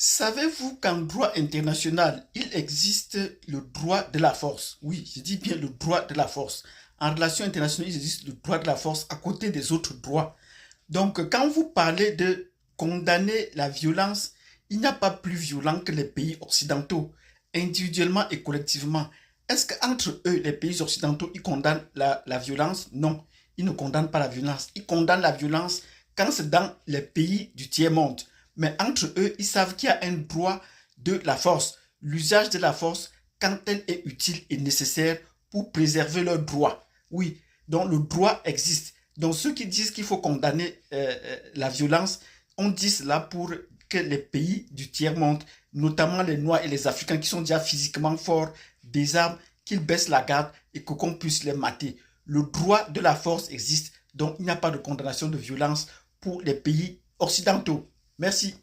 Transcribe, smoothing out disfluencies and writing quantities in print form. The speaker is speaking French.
Savez-vous qu'en droit international, il existe le droit de la force? Oui, je dis bien le droit de la force. En relation internationale, il existe le droit de la force à côté des autres droits. Donc, quand vous parlez de condamner la violence, il n'y a pas plus violent que les pays occidentaux, individuellement et collectivement. Est-ce qu'entre eux, les pays occidentaux, ils condamnent la violence? Non, ils ne condamnent pas la violence. Ils condamnent la violence quand c'est dans les pays du tiers-monde. Mais entre eux, ils savent qu'il y a un droit de la force, l'usage de la force quand elle est utile et nécessaire pour préserver leurs droits. Oui, donc le droit existe. Donc ceux qui disent qu'il faut condamner la violence, on dit cela pour que les pays du tiers-monde, notamment les Noirs et les Africains qui sont déjà physiquement forts, des armes, qu'ils baissent la garde et qu'on puisse les mater. Le droit de la force existe, donc il n'y a pas de condamnation de violence pour les pays occidentaux. Merci.